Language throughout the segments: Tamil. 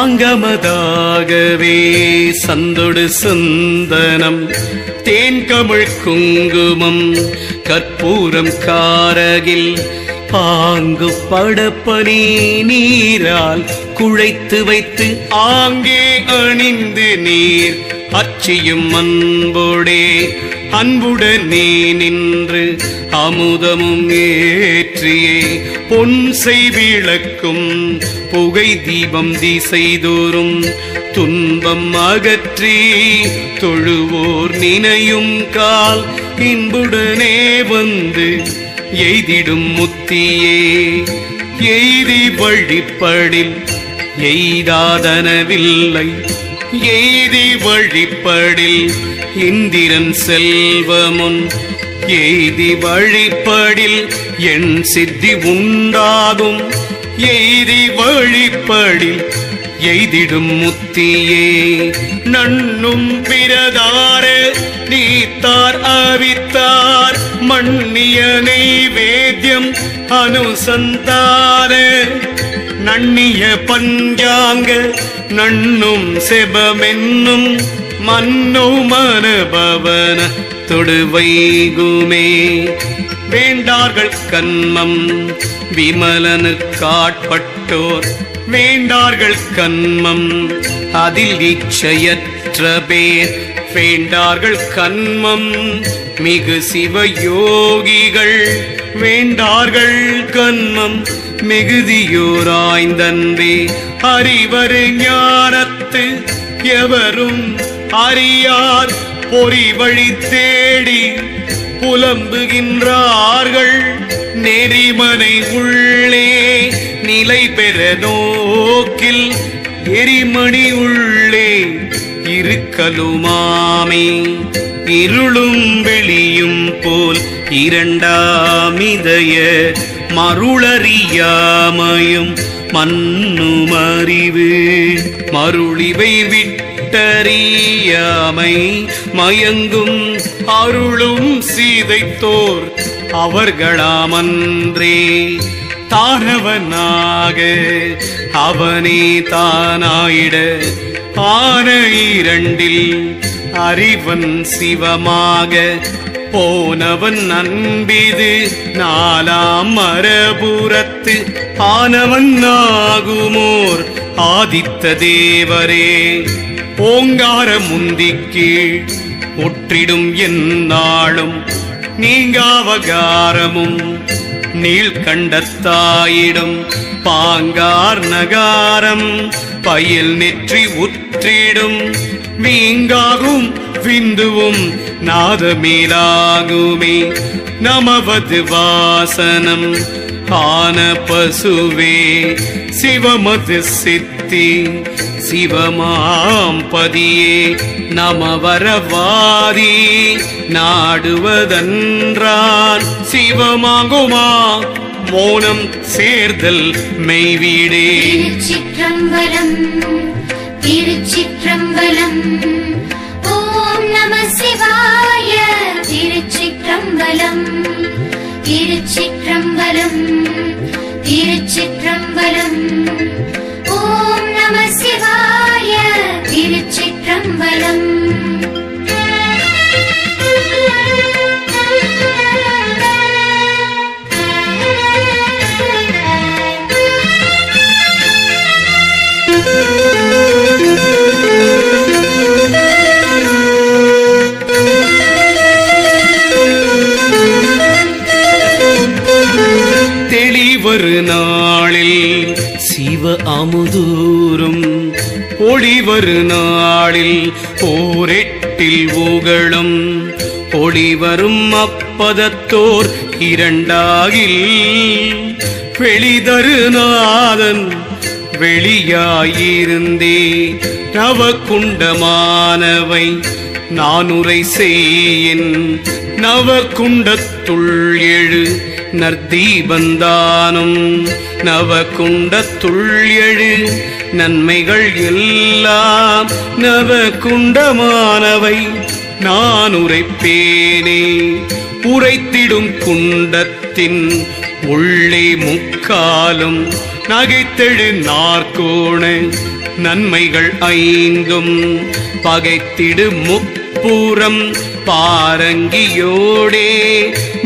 சாங்கமதாகவே சந்தொடு சந்தனம் தேன்கமிழ் குங்குமம் கற்பூரம் காரகில் பாங்கு படப்பனி நீரால் குழைத்து வைத்து ஆங்கே அணிந்து நீர் அச்சியும் அன்போடே அன்புடனே நின்று அமுதமும் ஏற்றியே பொன்சை விளக்கும் புகை தீபம் திசைதோறும் துன்பம் அகற்றி தொழுவோர் நினையும் கால் இன்புடனே வந்து எய்திடும் முத்தியே எய்தி வழிப்படில் எய்தாதனவில்லை எய்தி வழிப்படில் இந்திரன் செல்வமுன் எய்தி வழிப்படில் என் சித்தி உண்டாகும் எய்தி வழிப்படில் எய்திடும் முத்தியே நண்ணும் பிரதார நீத்தார் அவித்தார் மண்ணிய நைவேத்யம் அனுசந்தார நண்ணிய பஞ்சாங்க நண்ணும் செபமென்னும் மன்னோ மனபவன தொடுவைகுமே வேண்டார்கள் கன்மம் விமலனு காட்பட்டோர் வேண்டார்கள் கன்மம் அதில் இச்சையற்ற பேர் வேண்டார்கள் கன்மம் மிகு சிவயோகிகள் வேண்டார்கள் கன்மம் மிகுதியோராய்ந்தன்பே அறிவரு ஞானத்து எவரும் அறியார் பொறி வழி தேடி புலம்புகின்றார்கள் நெறிமனை உள்ளே நிலை பெற நோக்கில் எரிமணி உள்ளே இருக்கலுமாமே இருளும் வெளியும் போல் இரண்டாமிதய மருளறியாமையும் மன்னும் அறிவு மருளிவை விட்டறியாமை மயங்கும் அருளும் சீதைத்தோர் அவர்களாமன்றே தானவனாக அவனே தானாயிட ஆன இரண்டில் அறிவன் சிவமாக போனவன் அன்பிது நாலாம் மரபுறத்து ஆனவன் ஆகுமோர் ஆதித்த தேவரே ஓங்கார முந்திக்கு ஒற்றிடும் எந்நாளும் நீங்காவகாரமும் நீள்கண்டத்தாயிடும் பாங்கார் நகாரம் பயில் நெற்றி உற்றிடும் வீங்காகும் விந்துவும் நாதமேலாகுமே நமவது வாசனம் ஆன பசுவே சிவமது சித்தி சிவமாம் பதியே நமவரவாதி நாடுவதன்றான் சிவமாகுமா மோனம் சேர்தல் மெய்வீடே திருச்சிற்றம்பலம் திருச்சிற்றம்பலம் ஓம் நம சிவாய திருச்சிற்றம்பலம் திருச்சிற்றம்பலம் திருச்சிற்றம்பலம் ஓம் நம சிவாய திருச்சிற்றம்பலம் தெளிவரு நாளில் சிவ அமுதூரும் ஒளிவரு நாளில் ஓரெட்டில் ஊகளும் ஒளிவரும் அப்பதத்தோர் இரண்டாகில் வெளிதருநாதன் வெளியாயிருந்தே நவகுண்டமானவை நானுரை செய்யின் நவகுண்டத்துள் எழு நற்தீபந்தானும் நவகுண்டத்துள் எழு நன்மைகள் எல்லாம் நவகுண்டமானவை நான் உரைப்பேனே உரைத்திடும் குண்டத்தின் உள்ளே முக்காலும் நகைத்தெழு நாற்கோண நன்மைகள் ஐந்தும் பகைத்திடு முப்புறம் பாரங்கியோடே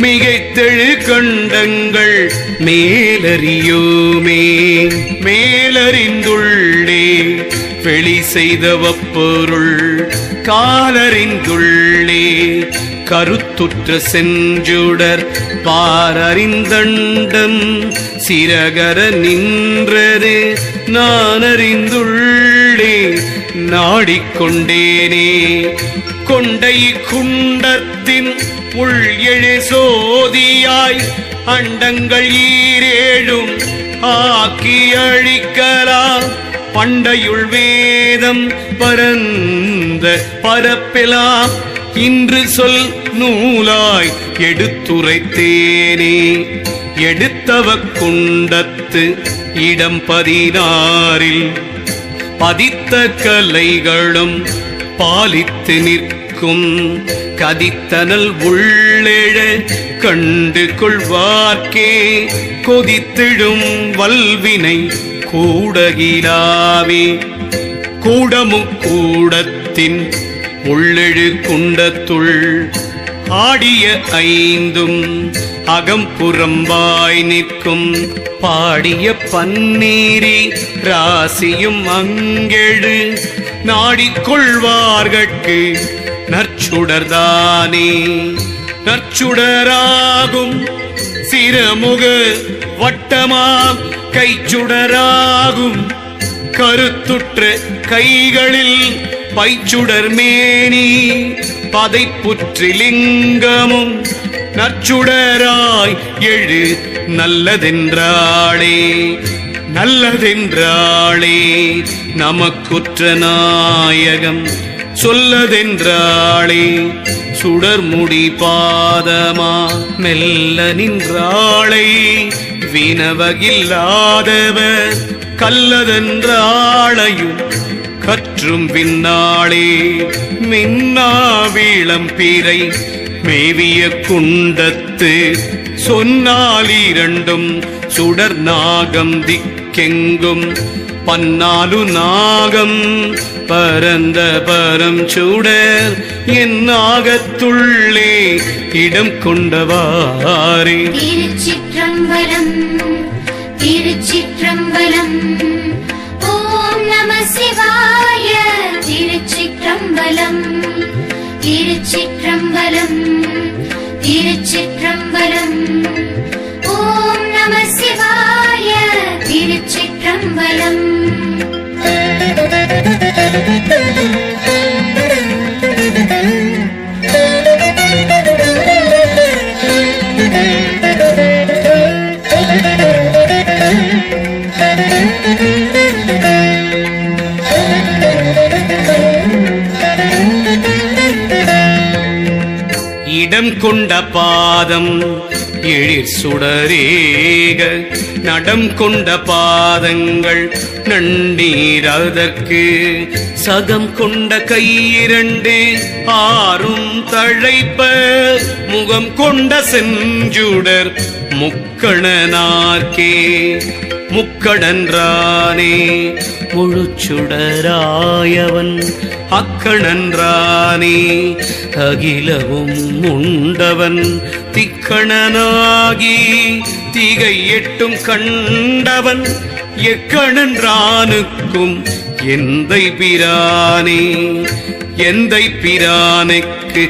மிகைத்தெழு கண்டங்கள் மேலறியோமே. மேலறிந்துள்ளே வெளி செய்தவப்பொருள் காலறிந்துள்ளே கருத்துற்ற செஞ்சுடர் பாரறிந்தண்டம் சிறகர நின்றது நான் அறிந்துள்ளே நாடிக்கொண்டேனே. கொண்டை குண்டத்தின் உள் எழு சோதியாய் அண்டங்கள் ஈரேழும் ஆக்கி அழிக்கலாம் பண்டையுள் வேதம் பரந்த பரப்பெலாம் இன்று சொல் நூலாய் எடுத்துரைத்தேனே. எடுத்தவ குண்டத்து இடம் 16 பதித்த கலைகளும் பாலித்து நிற்கும் கதித்தனல் உள்ளெழ கண்டு கொள்வார்க்கே கொதித்திடும் வல்வினை கூடகிலாவே. கூடமும் கூடத்தின் உள்ளெழு குண்டத்துள் ஆடிய ஐந்தும் அகம்புறம்பாய் நிற்கும் பாடிய பன்னீரி ராசியும் அங்கெழு நாடிக்கொள்வார்கட்கு நற்சுடர்தானே. நற்சுடராகும் சிரமுக வட்டமாம் கைச்சுடராகும் கருத்துற்ற கைகளில் பைச்சுடர் மேனி பதைப்புற்றிலிங்கமும் நற்சுடராய் எழு நல்லதென்றாளே. நல்லதென்றாளே நமக்குற்ற நாயகம் சொல்லதென்றாளே. சுடர்முடி பாதமா மெல்ல நின்றாளை வினவகில்லாதவர் கல்லதென்றாளையும் கற்றும் விண்ணாளே. மின்னாவிளம் பிறை மேவிய குண்டத்து சொன்னால் இரண்டும் சுடர் நாகம் திக்கெங்கும் பன்னாலு நாகம் பரந்த பரம் சுடர் என் நாகத்துள்ளே இடம் கொண்டவாரே. திருச்சிற்றம்பலம் திருச்சிற்றம்பலம் ஓம் நம சிவாய. திருச்சிற்றம்பலம் திருச்சிற்றம்பலம் திருச்சிற்றம்பலம் ஓம் நம சிவாய. திருச்சிற்றம்பலம் இடம் கொண்ட பாதம் எழிற் சுடரேக நடம் கொண்ட பாதங்கள் நன்னீரதற்கு சகம் கொண்ட கையிரண்டு ஆறும் தழைப்ப முகம் கொண்ட செஞ்சுடர் முக்கணனார்க்கே. முக்கடன்றானே முழுச்சுடராயவன் அக்கணன்றானே அகிலவும் உண்டவன் திக்கணனாகி திகை எட்டும் கண்டவன் எக்கணன்றானுக்கும் எந்தை பிரானே. எந்தை பிரானுக்கு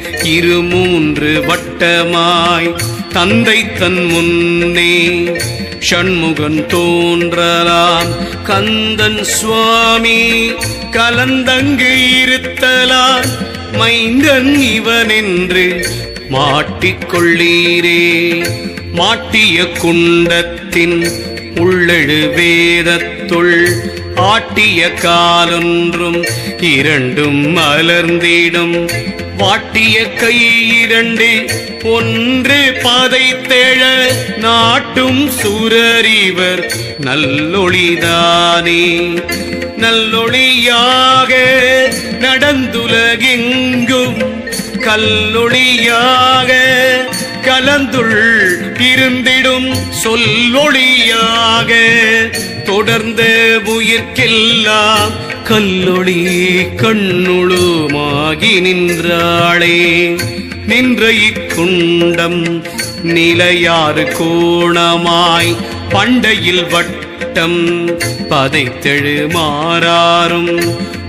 3 வட்டமாய் தந்தை தன் முன்னே ஷண்முகன் தோன்றலாம் கந்தன் சுவாமி கலந்தங்கு இருத்தலான் மைந்தன் இவனென்று மாட்டிக்கொள்ளீரே. மாட்டிய குண்டத்தின் உள்ளெழு வேதத்துள் ஆட்டிய காலொன்றும் 2 மலர்ந்திடும் வாட்டிய கை 2 ஒன்று பதைத்தெழ நாட்டும் சுரறிவர் நல்லொளிதானே. நல்லொளியாக நடந்துலகெங்கும் கல்லொளியாக கலந்துள் இருந்திடும் சொல்லொளியாக தொடர்ந்த உயிர்க்கெல்லாம் கல்லொளி கண்ணுளுமாகி நின்றாளே. நின்ற இக்குண்டம் நிலையாறு கோணமாய் பண்டையில் வட்டம் பதைத்தெழு மாறாரும்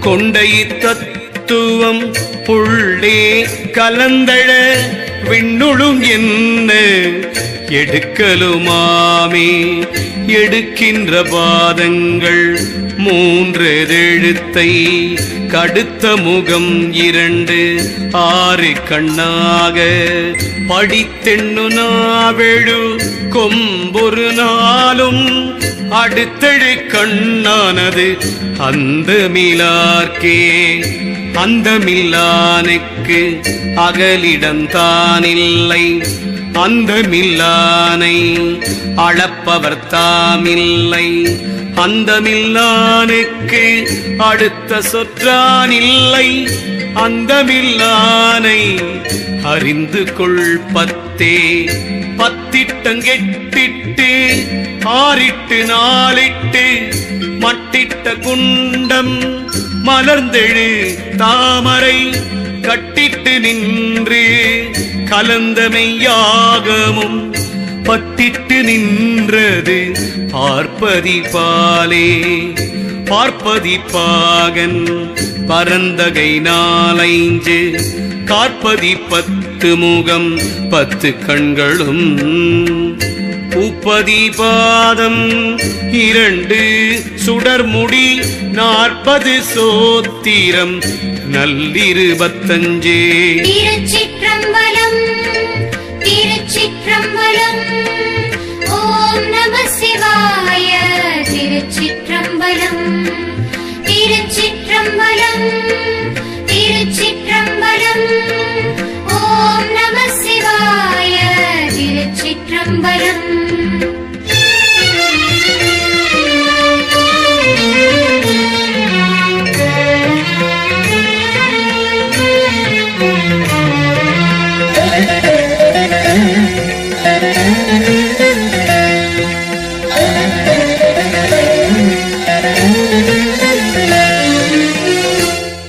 கொண்டை தத்துவம் புள்ளே கலந்தழ விண்ணுளும் என்ன எடுக்கலுமாமே. எடுக்கின்ற பாதங்கள் மூன்றெழுத்தை கடுத்த முகம் 2 6 கண்ணாக படித்தெண்ணு நாவெழு கொம்பொரு நாளும் அடுத்தழு கண்ணானது அந்தமிலார்க்கே. அந்தமில்லானுக்கு அகலிடம் தானில்லை அந்தமில்லானை அளப்பவர் தாமில்லை. அந்தமில்லானுக்கு அடுத்த சொற்றானில்லை அந்தமில்லானை அறிந்து கொள் பத்தே. பத்திட்டங்கெட்டிட்டு 6 4 மட்டிட்ட குண்டம் மலர்ந்தெழு தாமரை கட்டிட்டு நின்று கலந்தமையாகமும் பட்டிட்டு நின்றது பார்ப்பதி பாலே. பார்ப்பதி பாகன் பரந்தகை 4 காற்பதி 10 முகம் 10 கண்களும் பூப்பதி பாதம் 2 சுடர்முடி 40 சோத்திரம் நல்லிருபத்தஞ்சே. திருச்சிற்றம்பலம் திருச்சிற்றம்பலம் ஓம் நம சிவாய. திருச்சிற்றம்பலம் திருச்சிற்றம்பலம் திருச்சிற்றம்பலம் ஓம் நம சிவாய. திருச்சிற்றம்பலம்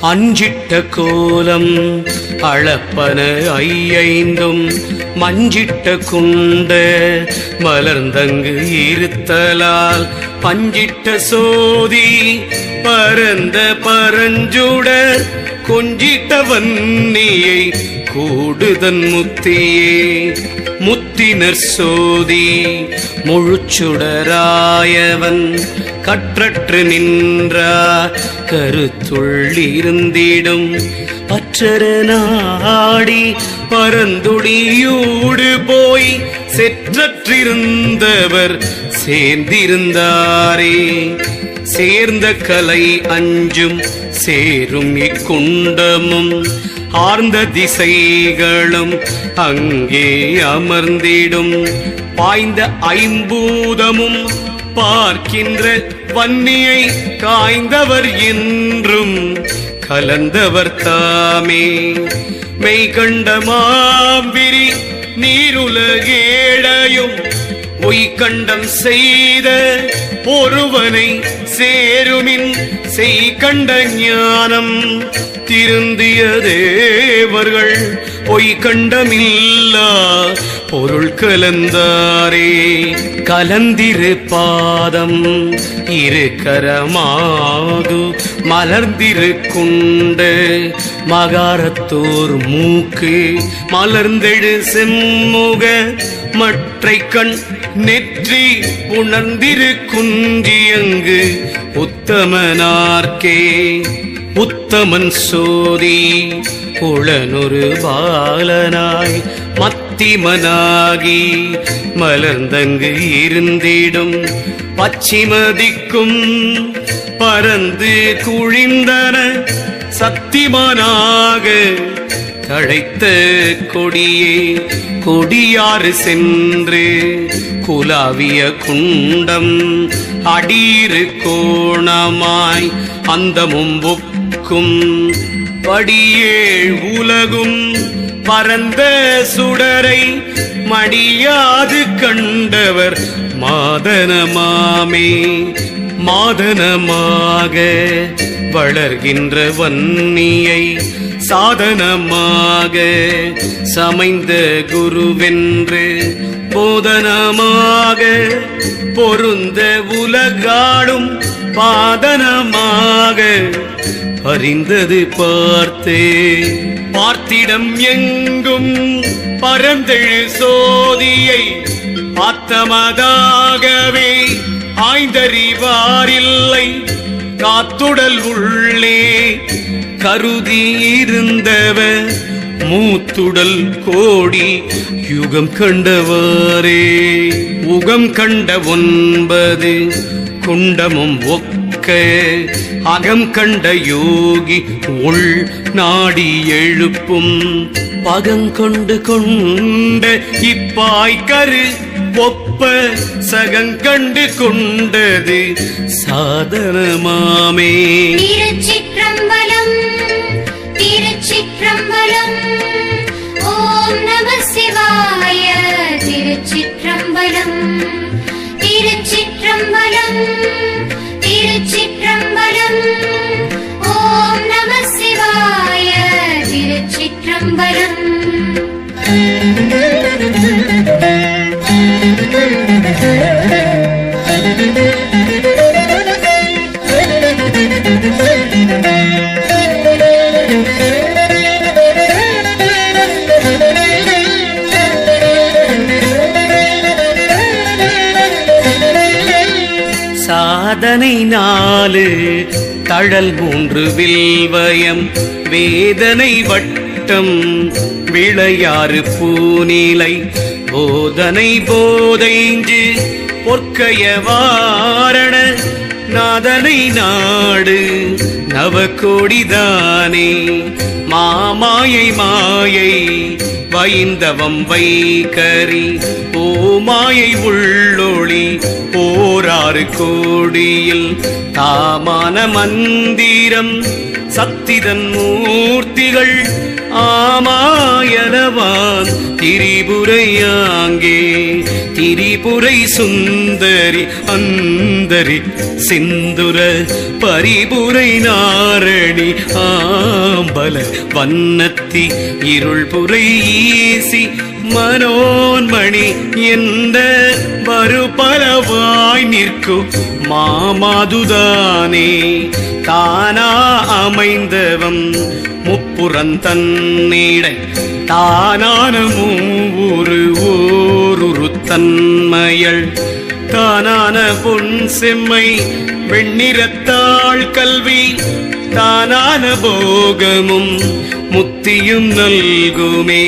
அஞ்சிட்ட கோலம் அளப்பன 5 மஞ்சிட்ட குண்ட மலர்ந்தங்கு இருத்தலால் பஞ்சிட்ட சோதி பரந்த பரஞ்சுடர் கொஞ்சிட்ட வன்னியை கூடுதன் முத்தியே. முத்தினர் சோதி முழுச்சுடராயவன் கற்றற்று நின்றார் கருத்துள்ளிருந்திடும் பற்றர நாடி பரந்துடியூடு போய் செற்றற்றிருந்தவர் சேர்ந்திருந்தாரே. சேர்ந்த கலை 5 சேரும் இக்குண்டமும் ஆர்ந்த திசைகளும் அங்கே அமர்ந்திடும் பாய்ந்த 5 பூதமும் பார்க்கின்ற வன்னியை காய்ந்தவர் என்றும் கலந்தவர் தாமே. மெய்கண்ட மாவிரி நீருலகேழையும் பொய்கண்டம் செய்த ஒருவனை சேருமின் செய்கண்ட ஞானம் திருந்திய தேவர்கள் பொய்கண்டமில்லா பொருள் கலந்தாரே. கலந்திரு பாதம் 2 கரமாகு மலர்ந்திரு குண்டு மகாரத்தோர் மூக்கு மலர்ந்தெழு செம்முக மற்றை கண் நெற்றி உணர்ந்திரு குஞ்சியங்கு உத்தமனார்க்கே. உத்தமன் சோதி உளனொரு பாலனாய் மத்திமனாகி மலர்ந்தங்கு இருந்திடும் பச்சிமதிக்கும் பறந்து குழிந்தன சத்திமனாக தழைத்த கொடியே. கொடியாறு சென்று குலாவிய குண்டம் அடீரு கோணமாய் அந்த மும்புக்கும் படியேழ் உலகும் பரந்த சுடரை மடியாது கண்டவர் மாதனமாமே. மாதனமாக வளர்கின்ற வன்னியை சாதனமாக சமைந்த குருவென்று போதனமாக பொருந்த உலகாடும் பாதனமாக அறிந்தது பார்த்தே. பார்த்திடம் எங்கும் பரந்தெழு சோதியை ஆத்தமதாகவே ஆய்ந்தறிவாரில்லை. காத்துடல் உள்ளே கருதி இருந்தவர் மூத்துடல் கோடி யுகம் கண்டவாரே. உகம் கண்ட 9 குண்டமும் ஒக்க அகம் கண்ட யோகி உள் நாடி எழுப்பும் பகங்கொண்டு கொண்ட இப்பாய்கரு ஒப்ப சகங்கண்டு கொண்டது சாதனமாமே. திருச்சிற்றம்பலம் திருச்சிற்றம்பலம். ஓம் நம சிவாய. திருச்சிற்றம்பலம் திருச்சிற்றம்பலம் திருச்சிற்றம்பலம். ஓம் நம சிவாய. திருச்சிற்றம்பலம். சாதனை 4 தழல் 3 வில்வயம் வேதனை வட்டம் விளையாறு பூநிலை போதனை போதைஞ்சு பொற்கைய வாரண நாதனை நாடு நவகோடிதானே. மாமாயை மாயை வைந்தவம் வைகரி ஓமாயை உள்ளொளி ஓராறு கோடியில் தாமான மந்திரம் சக்திதன் மூர்த்திகள் ஆமாயனவான் திரிபுரையாங்கே. திரிபுரை சுந்தரி அந்தரி சிந்துர பரிபுரை நாரணி ஆம்பல வண்ணத்தி இருள்புரை ஈசி மனோன்மணி எந்த வருபலவாய் நிற்கும் மாமாதுதானே. தானா அமைந்தவம் முப்புறந்தன்னிடை தானான மூவுரு ஓருரு தன்மையள் தானான பொன் செம்மை வெண்ணிறத்தாள் கல்வி தானான போகமும் முத்தியும் நல்குமே.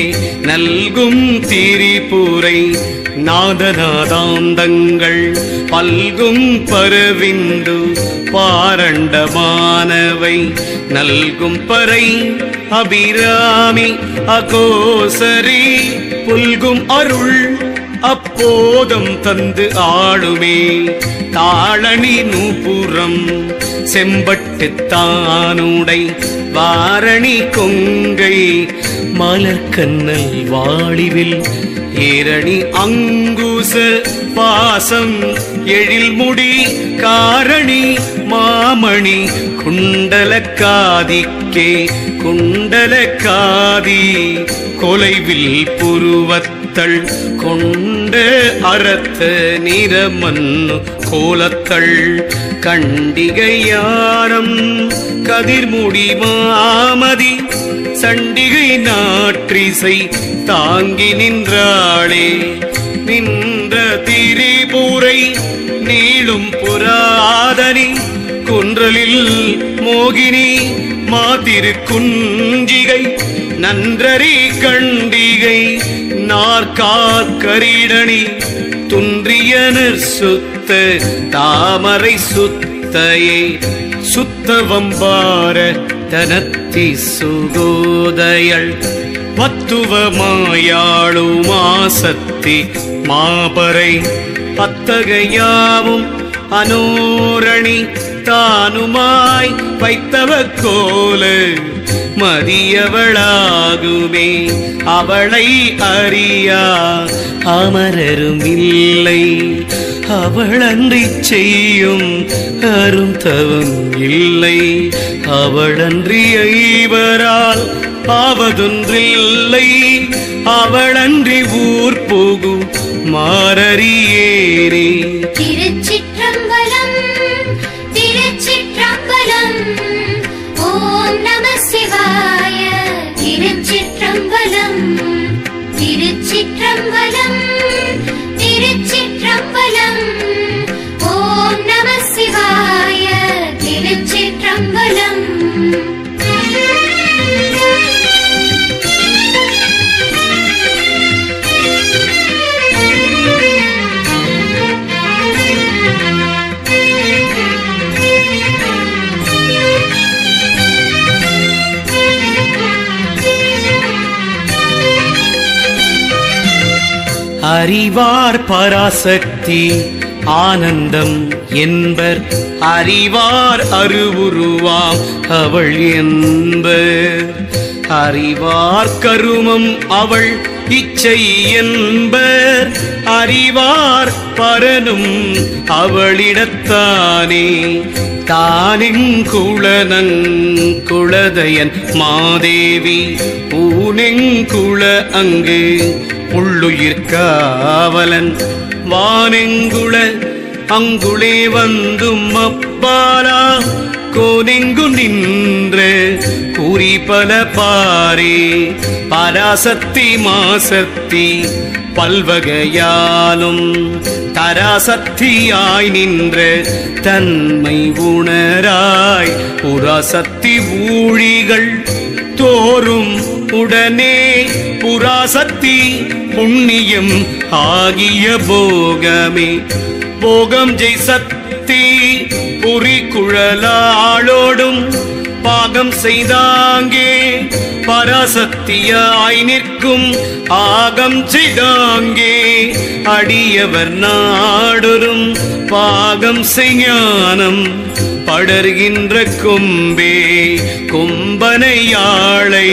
நல்கும் திரிபுரை நாதநாதாந்தங்கள் பல்கும் பரவிந்து பாரண்டமானவை நல்கும் பறை அபிராமி அகோசரி புல்கும் அருள் அப்போதம் தந்து ஆளுமே. தாளணி நூபுரம் செம்பட்டு தானுடை வாரணி கொங்கை மலர்கண்ணல் வாழிவில் ஏரணி அங்குச பாசம் எழில்முடி காரணி மாமணி குண்டலக்காதிக்கே குண்டலக்காதி கொலைவில் புருவத்தள் கொண்ட அறத்த நிறமன்னு கோலத்தள் கண்டிகையாரம் கதிர்முடி மாமதி சண்டிகை நாற்றிசை தாங்கி நின்றாளே. நின்ற திரிபுரை நீளும் புராதனி குன்றலில் மோகினி மாதிரு குஞ்சிகை நன்றறி கண்டிகை நாற்காக்கரிடணி துன்றியனர் சுத்த தாமரை சுத்தையே சுத்தவம்பார தனத்தி சுகோதயள் பத்துவமாயாளு மாசத்தி மாபரை அத்தகையாவும் அனோரணி தானுமாய் வைத்தவ கோல மதியவளாகுமே. அவளை அறியா அமரரும் இல்லை, அவளன்றி செய்யும் அருந்தவம் இல்லை. அவளன்றி ஐவரால் ஆவதொன்றில்லை, அவளன்றி ஊர் போகும் மாறறியேனே. திருச்சிற்றம்பலம் திருச்சிற்றம்பலம் ஓம் நம சிவாய. திருச்சிற்றம்பலம் திருச்சிற்றம்பலம் திருச்சிற்றம்பலம் ஓம் நம சிவாய. திருச்சிற்றம்பலம் அறிவார் பராசக்தி ஆனந்தம் என்பர், அறிவார் அருவுருவாம் அவள் என்பர். அறிவார் கருமம் அவள் இச்சை என்பர், அறிவார் பரனும் அவளிடத்தானே. தானெங்குளனங்குளதயன் மாதேவி ஊனெங்குள அங்கு உள்ளுயிர் காவலன் வானெங்குள அங்குளே வந்தும் அப்பாலா கோனெங்கு நின்ற கூறி பல பாரே. பராசக்தி மாசக்தி பல்வகையாலும் தராசக்தியாய் நின்ற தன்மை உணராய் புராசக்தி ஊழிகள் தோறும் உடனே புராசக்தி புண்ணியம் ஆகிய போகமே. போகம் ஜெய் சக்தி புரிகுழலாளோடும் பாகம் செய்தாங்கே பராசக்தியாய் நிற்கும் ஆகம் செய்தாங்கே. அடியவர் நாடொரும் பாகம் செய்ஞானம் படர்கின்ற கொம்பே. கொம்பனையாளை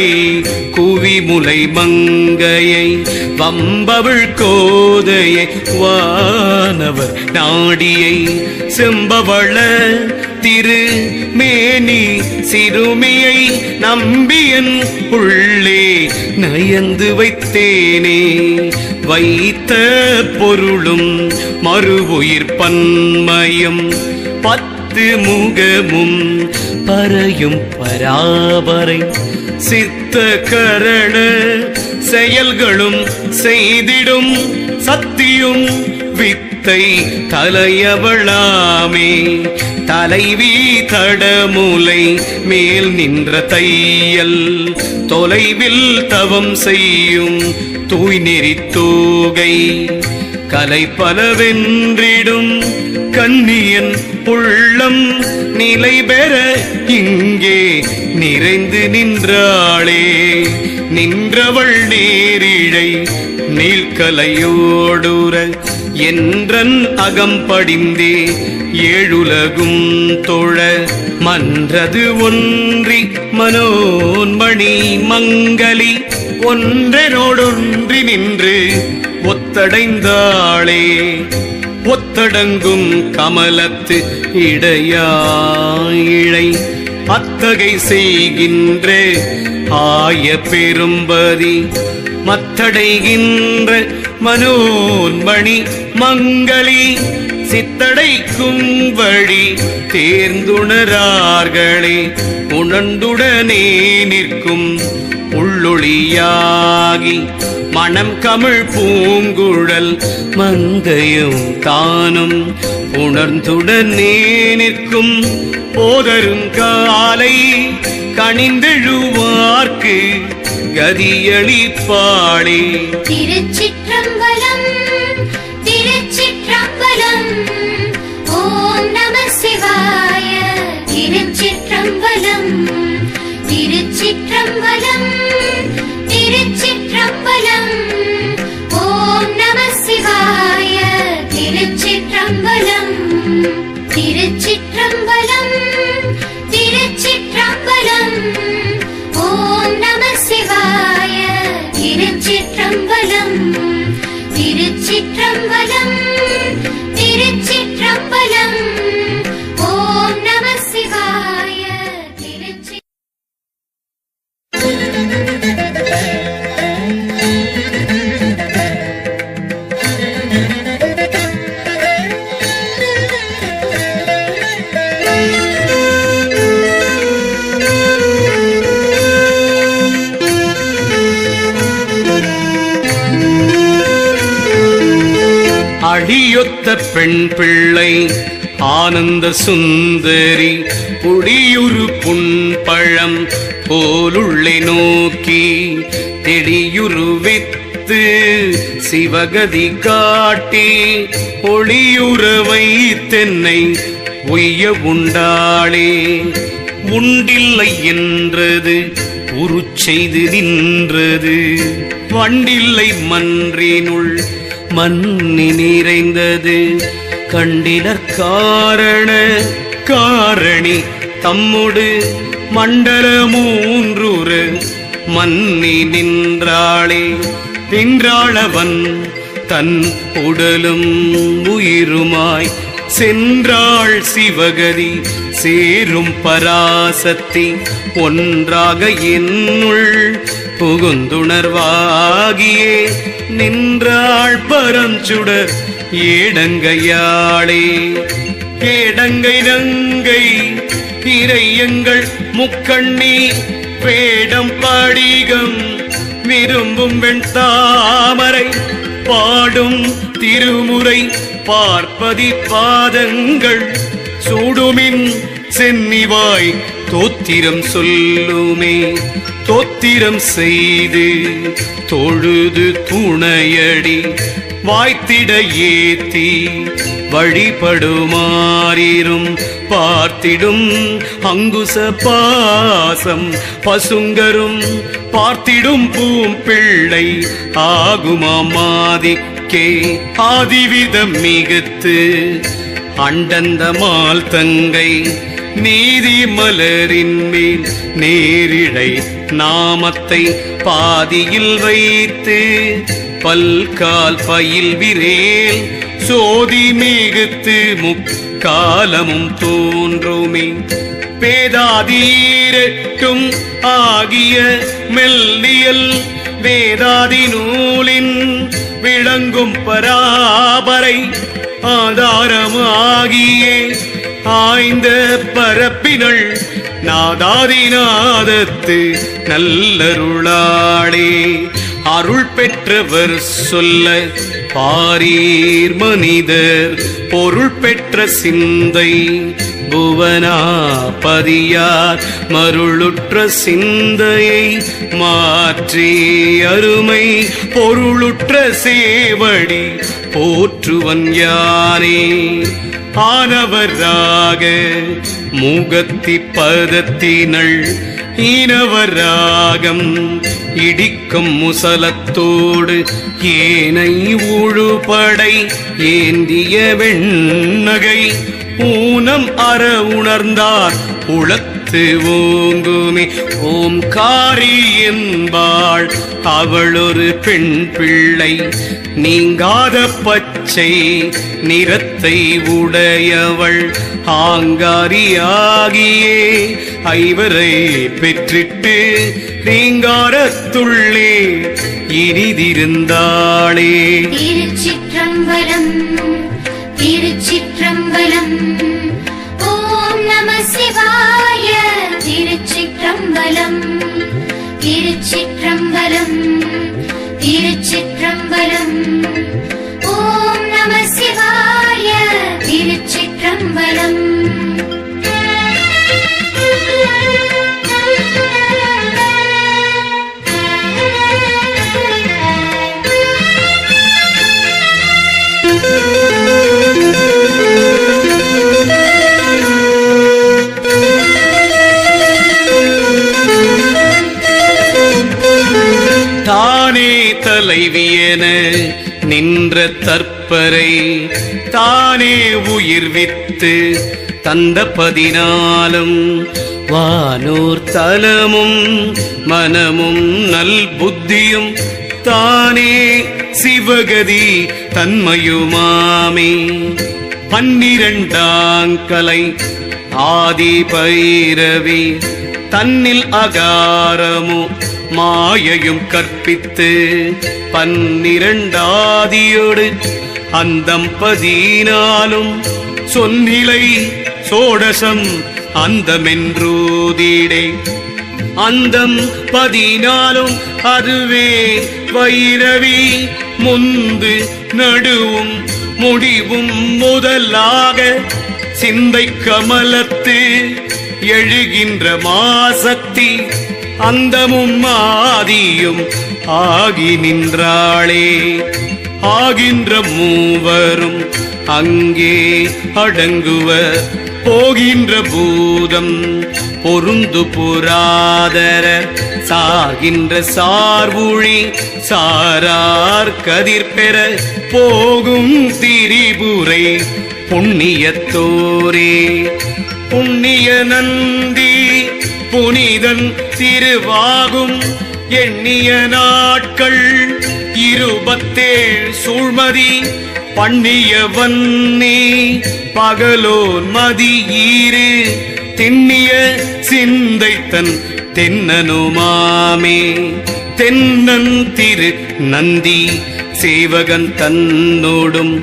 குவிமுலை மங்கையை வம்பவள் கோதையை வானவர் நாடியை செம்பவள திரு மேனி சிறுமியை நம்பியன் உள்ளே நயந்து வைத்தேனே. வைத்த பொருளும் மறுவுயிர் பன்மையும் பத்து முகமும் பறையும் பராபரை சித்த கரண செயல்களும் செய்திடும் சத்தியும் வித்தை தலையவளாமே. தலைவி தடமுலை மேல் நின்ற தையல் தொலைவில் தவம் செய்யும் தூய் நெறி தூகை கலை பலவென்றிடும் கண்ணியன் உள்ளம் நிலை பெற இங்கே நிறைந்து நின்றாளே. நின்றவள் நேரிழை நீள்கலையோடுற என்றன் அகம்படிந்தே ஏழுலகும் தொழ மன்றது ஒன்றி மனோன்மணி மங்கலி ஒன்றனோடொன்றி நின்று ஒத்தடைந்தாளே. ஒத்தடங்கும் கமலத்து இடையாயிழை அத்தகை செய்கின்ற ஆய பெரும்பதி மத்தடைகின்ற மனோன்மணி மங்களி சித்தடைக்கும் வழி தேர்ந்துணரார்களே. உணர்ந்துடனே நிற்கும் உள்ளொளியாகி மணம் கமிழ் பூங்குழல் மங்கையும் தானும் உணர்ந்துடனே நிற்கும் போதருங்காலை கனிந்தெழுவார்க்கு கதியளிப்பாளே. திருச்சிற்றம்பலம் திருச்சிற்றம்பலம் ஓம் நம சிவாய. திருச்சிற்றம்பலம் திருச்சிற்றம்பலம் திருச்சிற்றம்பலம் ஓம் நம சிவாய. திருச்சிற்றம்பலம் திருச்சிற்றம்பலம் கொடியொத்த பெண் பிள்ளை ஆனந்த சுந்தரி பொடியுரு புண்பழம் போலுள்ளே நோக்கி தெடியுருவித்து சிவகதி காட்டி ஒளியுறவை தென்னை உய்ய உண்டாளே. உண்டில்லை என்றது உருச்செய்து நின்றது வண்டில்லை மன்றினுள் மன்னி நிறைந்தது கண்டிலர் காரண காரணி தம்முடு மண்டல மூன்றுற மன்னி நின்றாளே. நின்றாளவன் தன் உடலும் உயிருமாய் சென்றாள் சிவகதி சேரும் பராசக்தி ஒன்றாக என்னுள் புகுந்துணர்வாகியே நின்றாள் பரஞ்சுடர் ஏடங்கையாளே. ஏடங்கை நங்கை இறையங்கள் முக்கண்ணி வேடம் பாடிகம் விரும்பும் வெண் தாமரை பாடும் திருமுறை பார்ப்பதி பாதங்கள் சூடுமின் சென்னிவாய் தோத்திரம் சொல்லுமே. தோத்திரம் செய்து தொழுது துணையடி வாய்த்திட ஏத்தி வழிபடுமாறிரும் பார்த்திடும் அங்குச பாசம் பசுங்கரும் பார்த்திடும் பூம்பிள்ளை ஆகுமாதிக்கே. ஆதிவிதம் மிகுத்து அண்டந்தமால் தங்கை நீதி மலரின் மேல் நேரிழை நாமத்தை பாதியில் வைத்து பல்கால் பயில் விரேல் சோதி மிகுத்து முக்காலமும் தோன்றுமே. பேதாதீரட்டும் ஆகிய மெல்லியல் வேதாதி நூலின் விளங்கும் பராபரை ஆதாரமாகியே ஆய்ந்த பரப்பினள் நாதாதிநாதத்து நல்லருளாளே. அருள் பெற்றவர் சொல்ல பாரீர் மனிதர் பொருள் பெற்ற சிந்தை புவனாபதியார் மருளுற்ற சிந்தையை மாற்றி அருமை பொருளுற்ற சேவடி போற்றுவன் யானே. ஆனவராக மூகத்தி பதத்தினள் ஈனவராகம் இடிக்கும் முசலத்தோடு ஏனை உழுபடை ஏந்திய வெண்ணகை ஊனம் அற உணர்ந்தார் உளத்து ஓங்குமே. ஓம்காரி என்பாள் அவளொரு பெண் பிள்ளை நீங்காத பச்சை நிறத்தை உடையவள் ஆங்காரியாகியே ஐவரை பெற்றிட்டு ரீங்காரத்துள்ளே இனிதிருந்தாளே. திருச்சிற்றம்பலம் திருச்சிற்றம்பலம் ஓம் நம சிவாய. திருச்சிற்றம்பலம் திருச்சிற்றம்பலம் திருச்சிற்றம்பலம் ஓம் நம சிவாய. திருச்சிற்றம்பலம் தானே தலைவியன நின்ற தற்பரை தானே உயிர் வித்து தந்த பதினாலும் வானோர் தலமும் மனமும் நல் புத்தியும் தானே சிவகதி தன்மையுமாமே. 12 ஆதி பைரவி தன்னில் அகாரமு மாயையும் கற்பித்து 12 அந்தம் 14 சொன்னிலை சோடசம் அந்தமென்றூதீடே. அந்தம் 14 அதுவே வைரவி முந்து நடுவும் முடிவும் முதலாக சிந்தை கமலத்து எழுகின்ற மாசக்தி அந்தமும் ஆதியும் ஆகி நின்றாளே. ஆகின்ற மூவரும் அங்கே அடங்குவர் போகின்ற பூதம் பொருந்து புராதர சாகின்ற சார்வுழி சாரார் கதிர் பெற போகும் திரிபுரை புண்ணியத்தோரே. புண்ணிய நந்தி புனிதன் திருவாகும் எண்ணிய நாட்கள் 27 சூழ்மதி பண்ணிய வன்னி பகலோன் மதியீரு திண்ணிய சிந்தைத்தன் தென்னனுமாமே. தென்னன் திரு நந்தி சேவகன் தன்னோடும்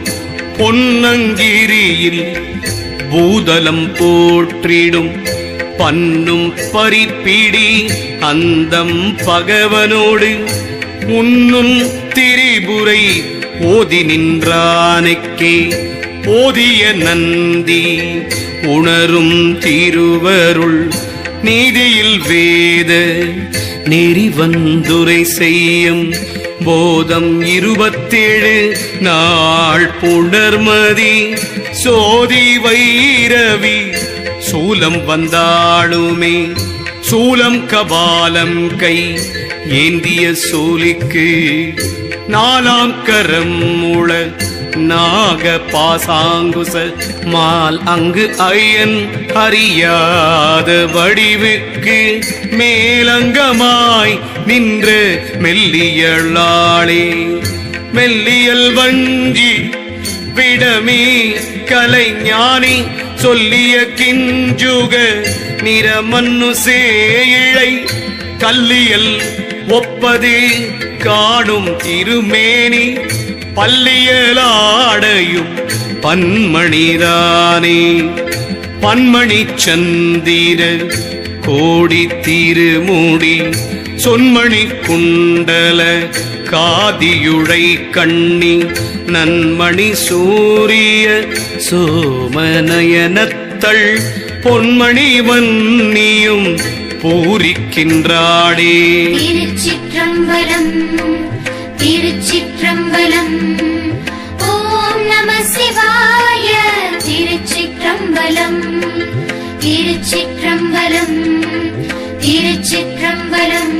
பொன்னங்கிரியில் பூதலம் போற்றிடும் பன்னும் பரிப்பிடி அந்தம் பகவனோடு உன்னும் திரிபுரை ஓதி நின்றானுக்கே. ஓதிய நந்தி உணரும் திருவருள் நீதியில் வேத நெறி வந்துரை செய்யும் போதம் 27 நாள் புணர்மதி சோதி வைரவி சூலம் வந்தாளுமே. சூலம் கபாலம் கை ஏந்திய சூலிக்கு 4ஆம் கரம் முழ நாக பாசாங்குச மால் அங்கு ஐயன் அறியாத வடிவுக்கு மேலங்கமாய் நின்ற மெல்லியளாளே. மெல்லியல் வஞ்சி விடமே கலைஞானி சொல்லிய கிஞ்சுக நிறமன்னு சேயிழை கல்லியல் ஒப்பது காணும் திருமேனி பல்லியலாடையும் பன்மணிதானே. பன்மணி சந்திர கோடி திருமூடி சொன்மணி குண்டல காதியுழை கண்ணி நன்மணி சூரிய சோமநயனத்தள் பொன்மணி வன்னியும் பூரிக்கின்றாடே. திருச்சிற்றம்பலம் திருச்சிற்றம்பலம். ஓம் நம சிவாய. திருச்சிற்றம்பலம் திருச்சிற்றம்பலம் திருச்சிற்றம்பலம்.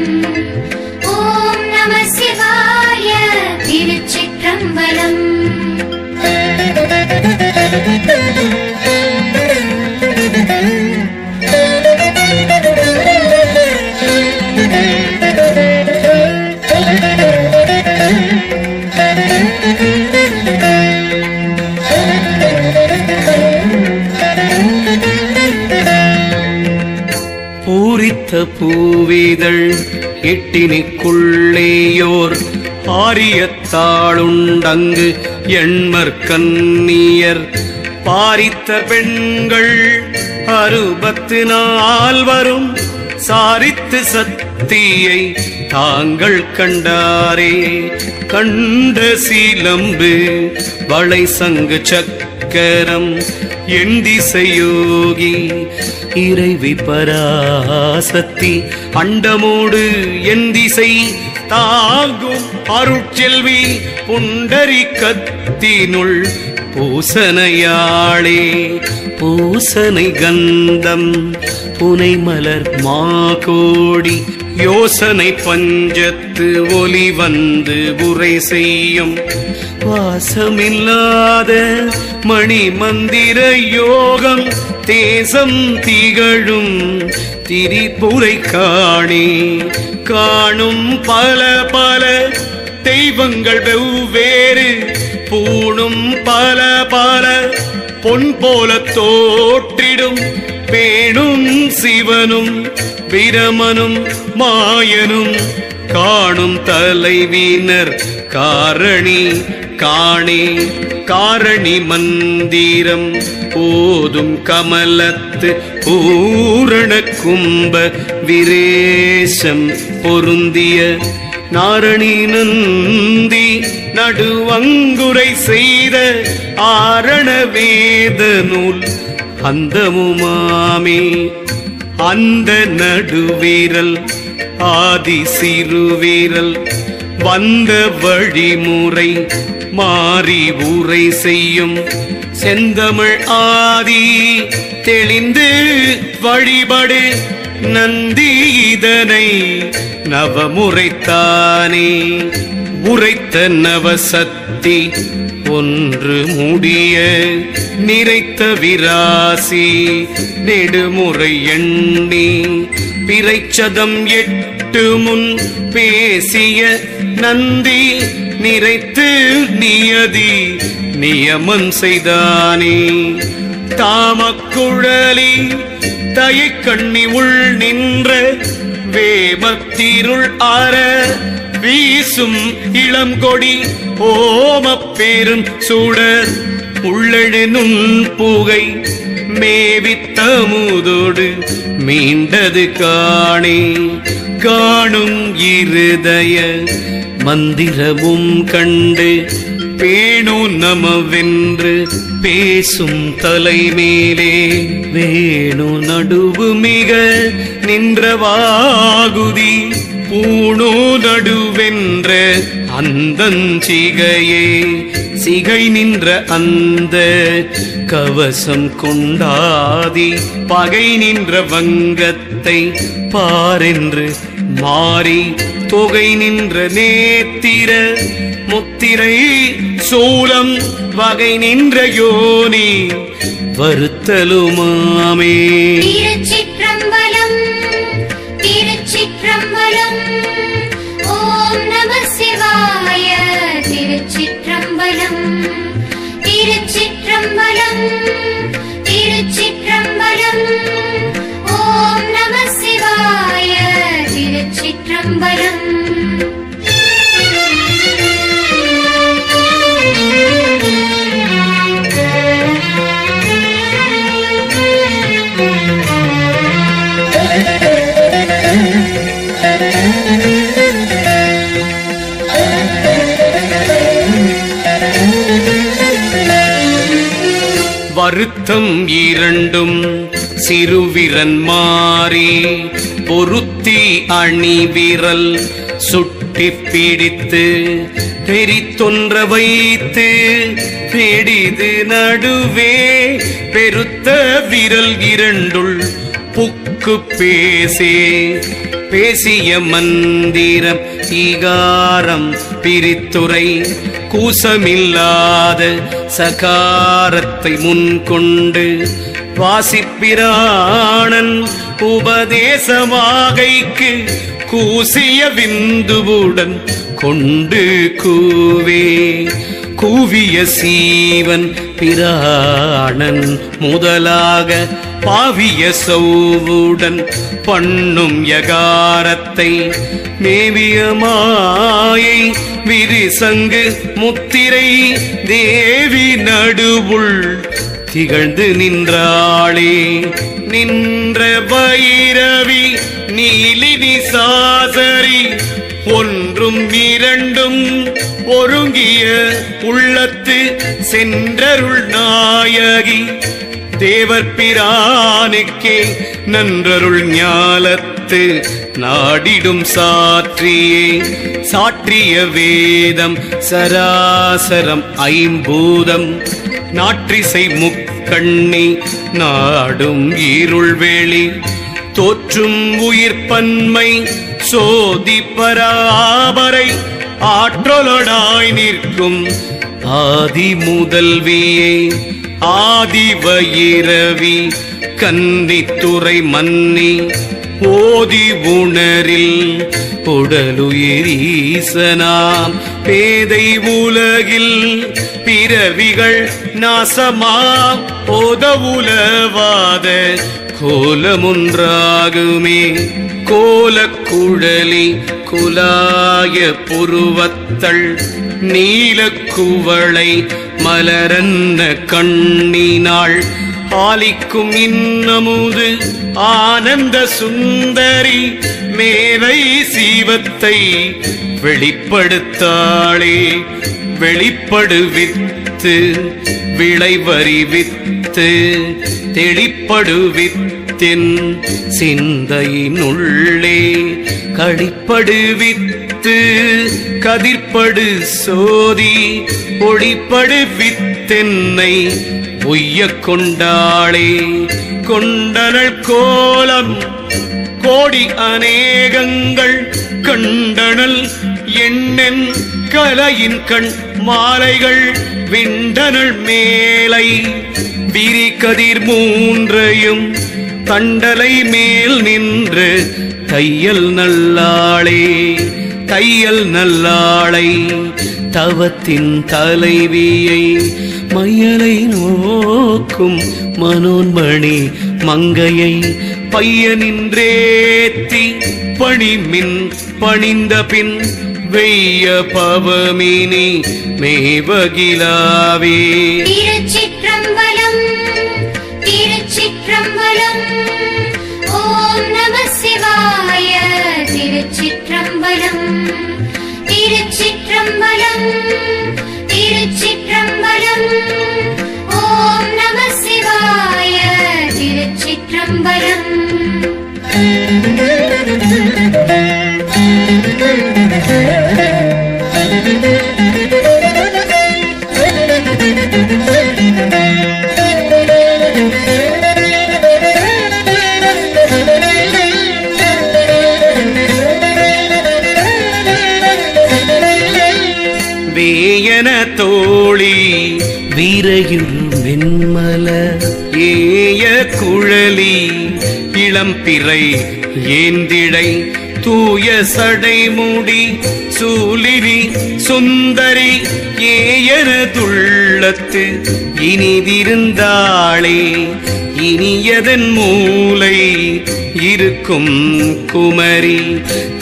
ஓம் நம சிவாய. திருச்சிற்றம்பலம். பூரித்த பூவிதழ் எட்டினிக்குள்ளேயோர் ஆரியத்தாளுண்டங்கு எண்மற்கன்னியர் பாரித்த பெண்கள் 64 சாரித்து சத்தியை தாங்கள் கண்டாரே. கண்ட சீலம்பு வளை சங்கு சக்கரம் என் திசையோகி இறைவி பராசக்தி அண்டமோடு என் திசை தாங்கும் அருட்செல்வி புண்டரி கத்தினுள் பூசனையாளே. பூசனை கந்தம் புனை மலர் மாகோடி யோசனை பஞ்சத்து ஒலி வந்து உரை செய்யும் வாசமில்லாத மணி மந்திர யோகம் தேசம் திகழும் திரிபுரை காணே. காணும் பல பல தெய்வங்கள் வெவ்வேறு பூணும் பல பல பொன் போல தோற்றிடும் பேணும் சிவனும் பிரமனும் மாயனும் காணும் தலைவினர் காரணி காணே. காரணி மந்திரம் ஓதும் கமலத்து பூரண கும்ப விரேசம் பொருந்திய நாரணி நந்தி நடுவங்குரை செய்த ஆரண வேத நூல் அந்தமுமாமே. அந்த நடுவீரல் ஆதி சிறுவீரல் வந்த வழிமுறை மாறி உரை செய்யும் செந்தமிழ் ஆதி தெளிந்து வழிபடு நந்தி இதனை நவமுறைத்தானே. உரைத்த நவசக்தி ஒன்று முடிய நிறைத்த விராசி நெடுமுறை எண்ணி பிறைச்சதம் 8 முன் பேசிய நந்தி நிறைத்து நியதி நியமம் செய்தானே. தாமக்குழலி தயக்கண்ணி உள் நின்ற வேமத்திருள் அற வீசும் இளங்கொடி ஓமப்பேரும் சுடர் உள்ளெழுனும் புகை மேவித்தமுதோடு மீண்டது காணே. காணும் இருதய மந்திரமும் கண்டு பேணு நமவென்று பேசும் தலைமேலே வேணு நடுவு மிக நின்றவாகுதி பூணு நடுவென்ற அந்தஞ்சிகையே சிகை நின்ற அந்த கவசம் கொண்டாதி பகை நின்ற வங்கத்தை பாரென்று மாறி தொகை நின்ற நேத்திர முத்திரை சூலம் வகை நின்ற யோனி வருத்தலுமாமே. திருச்சிற்றம்பலம் திருச்சிற்றம்பலம். ஓம் நம சிவாய. திருச்சிற்றம்பலம் திருச்சிற்றம்பலம் திருச்சிற்றம்பலம். ஓம் நம சிவாய. திருச்சிற்றம்பலம். வருத்தம் இரண்டும் சிறுவிரன் மாறி பொருத்தி அணி விரல் சுட்டி பிடித்து பெரித்தொன்ற வைத்து பெடிது நடுவே பெருத்த விரல் இரண்டுள் புக்கு பேசிய மந்திரம் ஈகாரம் பிரித்துரை கூசமில்லாத சகாரத்தை முன்கொண்டு வாசிப்பிராணன் உபதேசமாகைக்கு கூசிய விந்துவுடன் கொண்டு கூவிய சீவன் பிராணன் முதலாக பாவிய சௌவுடன் பண்ணும் யகாரத்தை மேவிய மாயை விரிசங்கு முத்திரை தேவி நடுவுள் திகழ்ந்து நின்றாளே. நின்ற பைரவி நீலினி சாசரி ஒன்றும் இரண்டும் ஒருங்கிய உள்ளத்து சென்றருள் நாயகி தேவர் பிரானுக்கே நன்றருள் ஞாலத்து நாடிடும் சாற்றிய வேதம் சராசரம் ஐம்பூதம் நாற்றிசை முக்கண்ணி நாடும் இருள்வேளி தோற்றும் உயிர் பன்மை சோதி பராபரை ஆற்றலோடாய் நிற்கும் ஆதி முதல்வியே ஆதி வயிரவி கன்னித்துறை மன்னி ஓதி உணரில் உடலுயிரீசனாம் பேதை உலகில் பிறவிகள் நாசமாம் ஓதவுலவாத கோலமுன்றாகுமே. கோலக்குழலி குலாய புருவத்தள் நீலக்குவளை மலரன்ன கண்ணினாள் ஆலிக்கும் இன்னமுது ஆனந்த சுந்தரி மேவை சீவத்தை வெளிப்படுத்தாளே. வெளிப்படுவித்து விளைவறிவித்து தெளிப்படுவித்தின் சிந்தையினுள்ளே களிப்படுவித்து கதிர்படு சோதி ஒளிப்படுவித்தென்னை உய்ய கொண்டாளே. கொண்டனள் கோலம் கோடி அநேகங்கள் கண்டனல் எண்ணென் கலையின் கண் மாலைகள் விண்டனள் மேலை விரி கதிர் மூன்றையும் தண்டலை மேல் நின்று தையல் நல்லாளே. தையல் நல்லாளை தவத்தின் தலைவியை மையலை நோக்கும் மனோன்மணி மங்கையை பையனின்றேத்தி பணிமின் பணிந்த பின் வெய்ய பவமினி மேவகிலாவே. திருச்சிற்றம்பலம் திருச்சிற்றம்பலம் ஓம் நம சிவாய. திருச்சிற்றம்பலம் திருச்சிற்றம்பலம் திருச்சிற்றம்பலம் ஓம் நம சிவாய. திருச்சிற்றம்பலம். வேயன தோழி வீரையுள் வெண்மல ஏய குழலி இளம்பிறை ஏந்திழை தூய சடைமுடி சூலிரி சுந்தரி ஏயனதுள்ளத்து இனிதிருந்தாளே. இனியதன் மூலை இருக்கும் குமரி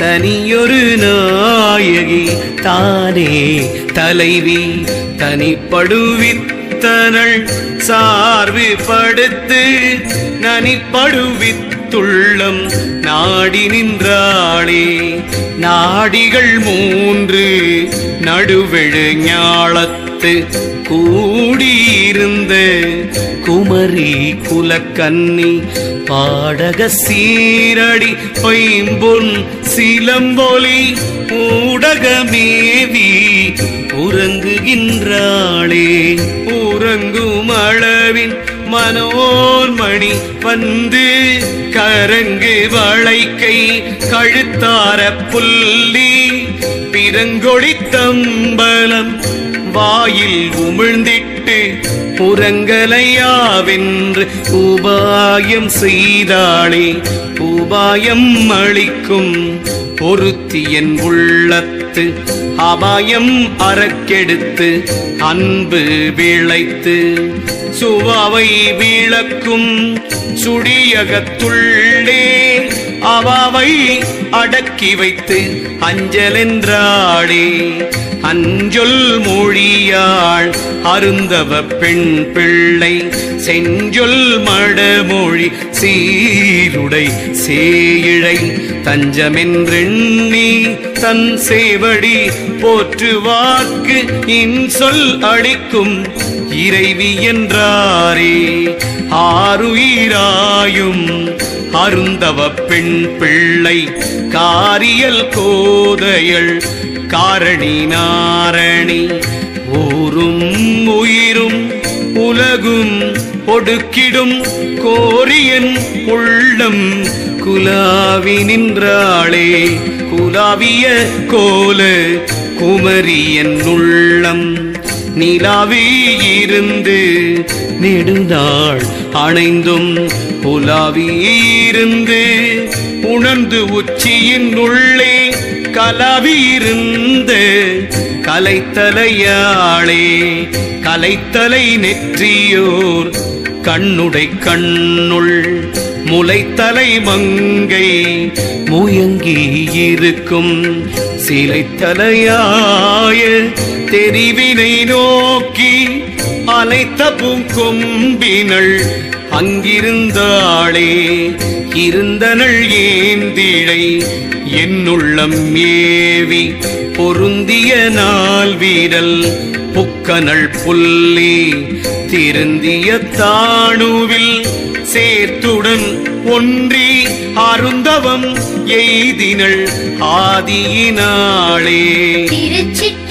தனியொரு நாயகி தானே தலைவி தனிப்படுவித்தனள் சார்பு படுத்து நனிப்படுவித்துள்ளம் நாடி நின்றாளே. நாடிகள் மூன்று நடுவெழு ஞாலத்து கூடியிருந்த குமரி குலக்கன்னி பாடக சீரடி பைம்பொன் சிலம்பொலி ஊடகமேவி உறங்குகின்றாளே. உறங்கும் அளவின் மனோன்மணி வந்து கரங்கு வளைக்கை கழுத்தார புல்லி பிறங்கொழித்தம்பலம் வாயில் உமிழ்ந்திட்டு புறங்கலையாவென்று உபாயம் செய்தாளே. உபாயம் அளிக்கும் பொருத்தியன் உள்ளத்து அபாயம் அறக்கெடுத்து அன்பு விளைத்து சுவாவை விளக்கும் சுடியகத்துள்ளே அவாவை அடக்கி வைத்து அஞ்சலென்றாளே. அஞ்சொல் மொழியாள் அருந்தவ பெண் பிள்ளை செஞ்சொல் மடமொழி சீருடை சேயிழை தஞ்சமென்றெண்ணி தன் சேவடி போற்றுவார்க்கு இன்சொல் அளிக்கும் இறைவி என்றாரே. ஆருயிராயும் அருந்தவ பெண் பிள்ளை காரியல் கோதையள் காரணி நாரணி ஊரும் உயிரும் உலகும் ஒடுக்கிடும் கோரியன் உள்ளம் குலாவி நின்றாளே. குலாவிய கோல குமரியன் உள்ளம் நிலாவியிருந்து நெடுநாள் அணைந்தும் புலாவியிருந்து உணர்ந்து உச்சியின் உள்ளே கலாவியிருந்து கலைத்தலையாளே. கலைத்தலை நெற்றியோர் கண்ணுடை கண்ணுள் முளைத்தலை மங்கை முயங்கியிருக்கும் சிலைத்தலையாய தெரிவினை நோக்கி அலைத்த பூங்கொம்பினள் அங்கிருந்தாளே. இருந்தனள் ஏந்திழை என்னுள்ளம் ஏவி பொருந்திய நாள் வீரல் புக்கனள் புல்லி திருந்திய தாணுவில் சேர்த்துடன் ஒன்றி அருந்தவம் எய்தினள் ஆதியினாளே. திருச்சிற்றம்பலம்.